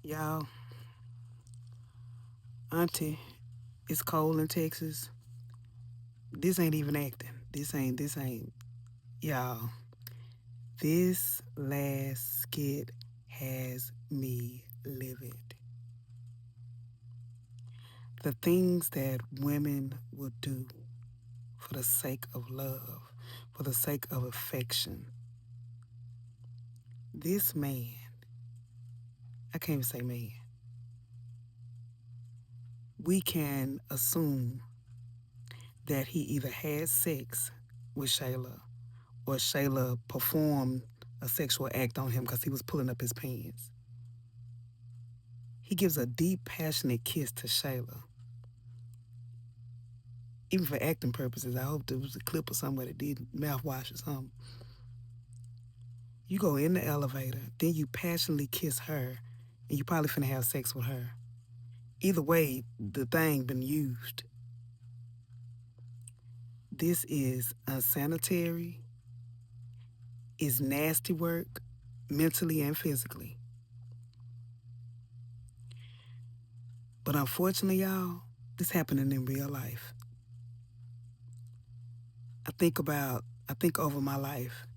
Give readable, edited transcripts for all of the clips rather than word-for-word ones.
Y'all, Auntie, it's cold in Texas. This ain't even acting. This ain't. Y'all, this last skit has me livid. The things that women will do for the sake of love, for the sake of affection. This man, I can't even say man, we can assume that he either had sex with Shayla or Shayla performed a sexual act on him because he was pulling up his pants. He gives a deep, passionate kiss to Shayla. Even for acting purposes, I hope there was a clip or somewhere that did mouthwash or something. You go in the elevator, then you passionately kiss her, and you probably finna have sex with her. Either way, the thing been used. This is unsanitary, is nasty work, mentally and physically. But unfortunately, y'all, this happening in real life. I think over my life,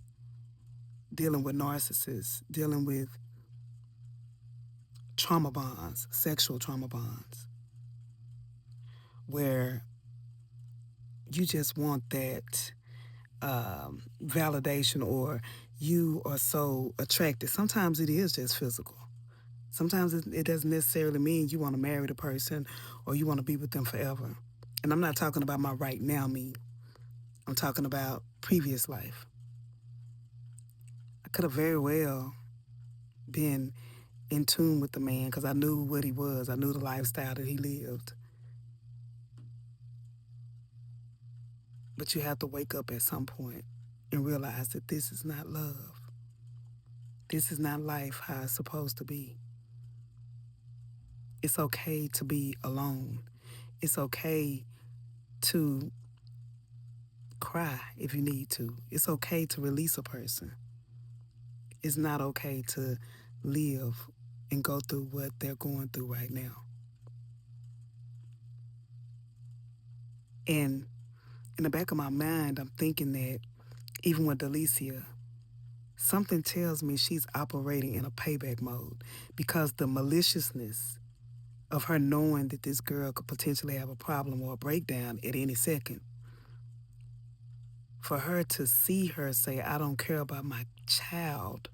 dealing with narcissists, dealing with trauma bonds, sexual trauma bonds, where you just want that validation or you are so attracted. Sometimes it is just physical. Sometimes it doesn't necessarily mean you want to marry the person or you want to be with them forever. And I'm not talking about my right now me. I'm talking about previous life. I could have very well been in tune with the man because I knew what he was. I knew the lifestyle that he lived. But you have to wake up at some point and realize that this is not love. This is not life how it's supposed to be. It's okay to be alone. It's okay to cry if you need to. It's okay to release a person. It's not okay to live and go through what they're going through right now. And in the back of my mind, I'm thinking that even with Delicia, something tells me she's operating in a payback mode because the maliciousness of her knowing that this girl could potentially have a problem or a breakdown at any second. For her to see her say, I don't care about my child,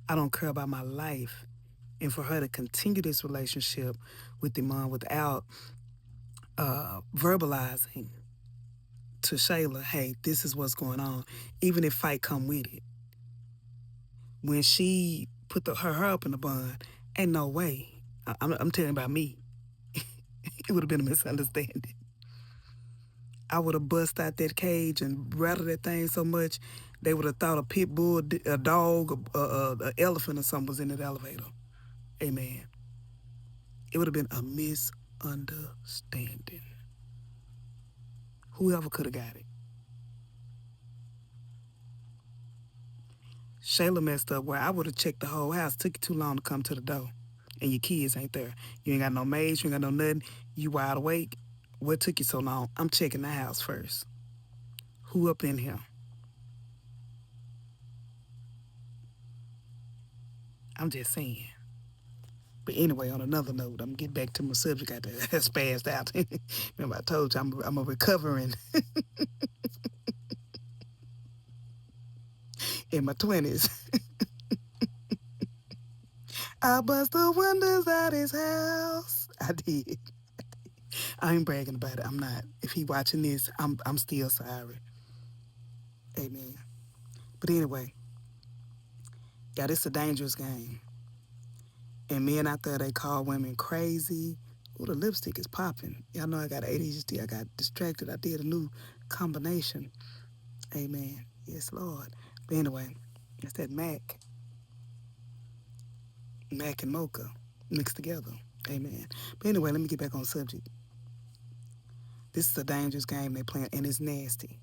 I don't care about my life, and for her to continue this relationship with Iman without verbalizing to Shayla, hey, this is what's going on, even if fight come with it. When she put her up in the bun, ain't no way. I'm telling about me. It would have been a misunderstanding. I would have bust out that cage and rattled that thing so much, they would have thought a pit bull, a dog, an elephant or something was in that elevator. Amen. It would have been a misunderstanding. Whoever could have got it. Shayla messed up where I would have checked the whole house. Took you too long to come to the door. And your kids ain't there. You ain't got no maids, you ain't got no nothing. You wide awake. What took you so long? I'm checking the house first. Who up in here? I'm just saying. But anyway, on another note, I'm getting back to my subject. I spazzed out. Remember, I told you I'm a recovering in my 20s. I bust the windows out his house. I did. I ain't bragging about it. I'm not. If he watching this, I'm still sorry. Amen. But anyway, yeah, this a dangerous game. And men out there, they call women crazy. Oh, the lipstick is popping. Y'all know I got ADHD. I got distracted. I did a new combination. Amen. Yes, Lord. But anyway, it's that Mac and Mocha mixed together. Amen. But anyway, let me get back on subject. This is a dangerous game they playing, and it's nasty.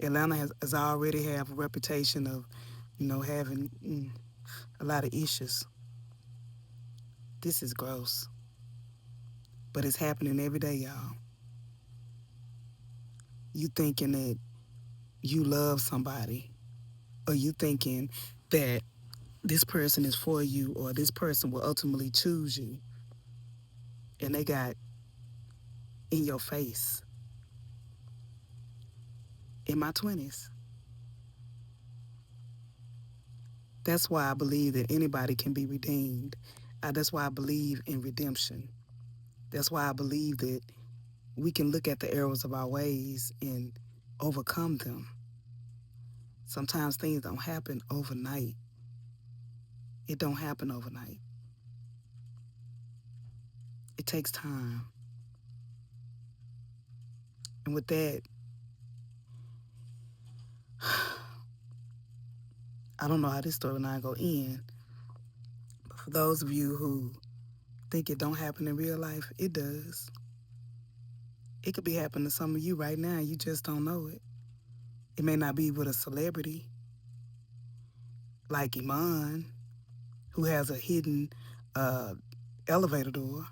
Atlanta has already have a reputation of, having a lot of issues. This is gross, but it's happening every day, y'all. You thinking that you love somebody, or you thinking that this person is for you, or this person will ultimately choose you, and they got in your face. In my 20s, that's why I believe that anybody can be redeemed. That's why I believe in redemption. That's why I believe that we can look at the errors of our ways and overcome them. Sometimes things don't happen overnight. It don't happen overnight. It takes time. And with that, I don't know how this storyline go end, but for those of you who think it don't happen in real life, it does. It could be happening to some of you right now. You just don't know it. It may not be with a celebrity like Iman, who has a hidden uh, elevator door.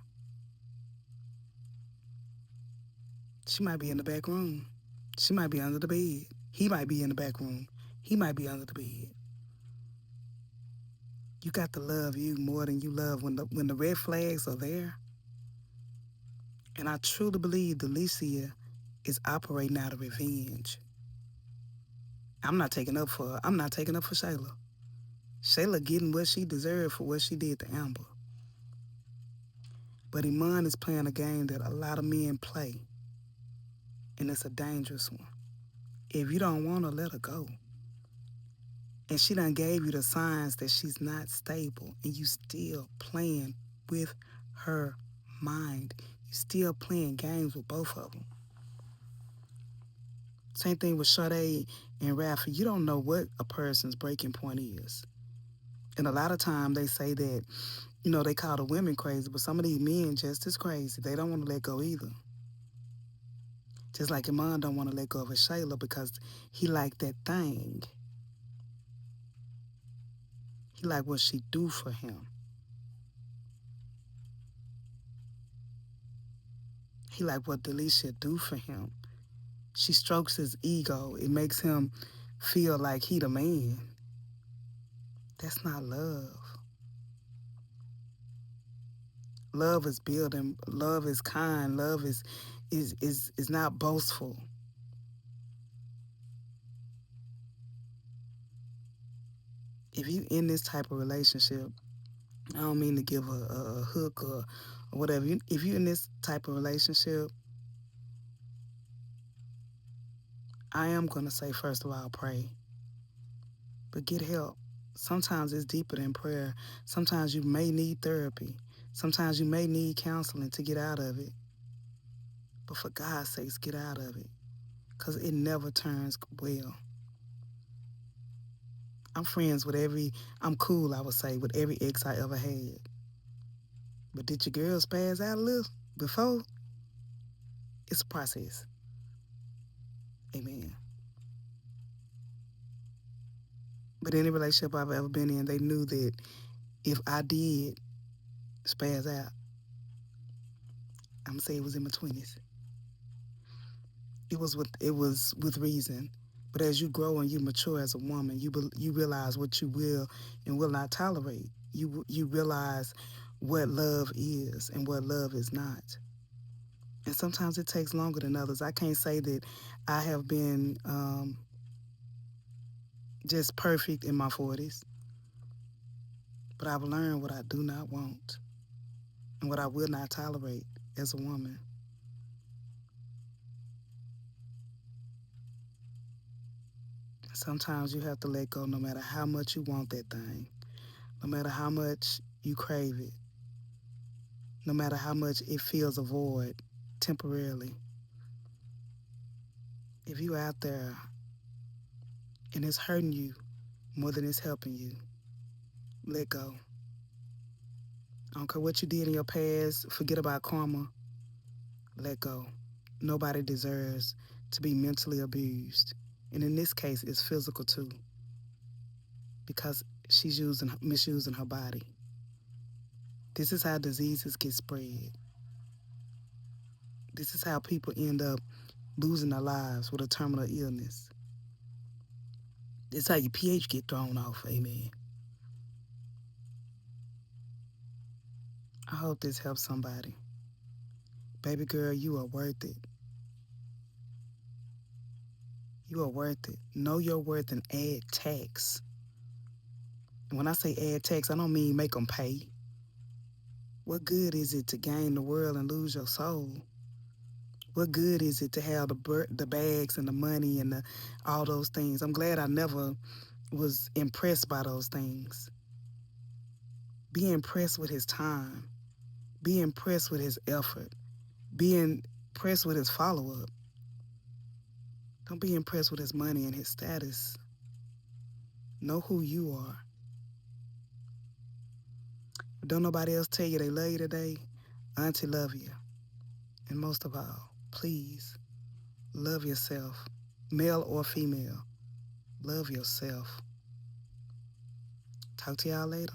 She might be in the back room. She might be under the bed. He might be in the back room. He might be under the bed. You got to love you more than you love when the red flags are there. And I truly believe Delicia is operating out of revenge. I'm not taking up for Shayla. Shayla getting what she deserved for what she did to Amber. But Iman is playing a game that a lot of men play, and it's a dangerous one. If you don't want to, let her go. And she done gave you the signs that she's not stable, and you still playing with her mind. You still playing games with both of them. Same thing with Sade and Rafa. You don't know what a person's breaking point is. And a lot of time they say that, they call the women crazy, but some of these men just as crazy. They don't want to let go either. Just like Iman don't want to let go of his Shayla because he like that thing. He like what she do for him. He like what Delicia do for him. She strokes his ego. It makes him feel like he the man. That's not love. Love is building. Love is kind. Love is not boastful. If you in this type of relationship, I don't mean to give a hook or whatever. If you in this type of relationship, I am gonna say first of all, pray, but get help. Sometimes it's deeper than prayer. Sometimes you may need therapy. Sometimes you may need counseling to get out of it. But for God's sakes, get out of it, because it never turns well. I'm friends with I'm cool, I would say, with every ex I ever had. But did your girl spaz out a little before? It's a process. Amen. But any relationship I've ever been in, they knew that if I did spaz out, I'm gonna say it was in my 20s. It was with reason. But as you grow and you mature as a woman, you realize what you will and will not tolerate. You realize what love is and what love is not. And sometimes it takes longer than others. I can't say that I have been just perfect in my 40s, but I've learned what I do not want and what I will not tolerate as a woman. Sometimes you have to let go no matter how much you want that thing, no matter how much you crave it, no matter how much it feels a void temporarily. If you out there and it's hurting you more than it's helping you, let go. I don't care what you did in your past, forget about karma, let go. Nobody deserves to be mentally abused. And in this case, it's physical too, because she's misusing her body. This is how diseases get spread. This is how people end up losing their lives with a terminal illness. This is how your pH get thrown off. Amen. I hope this helps somebody. Baby girl, you are worth it. You are worth it. Know your worth and add tax. And when I say add tax, I don't mean make them pay. What good is it to gain the world and lose your soul? What good is it to have the bags and the money and all those things? I'm glad I never was impressed by those things. Be impressed with his time. Be impressed with his effort. Be impressed with his follow up. Don't be impressed with his money and his status. Know who you are. Don't nobody else tell you they love you today. Auntie love you. And most of all, please love yourself. Male or female. Love yourself. Talk to y'all later.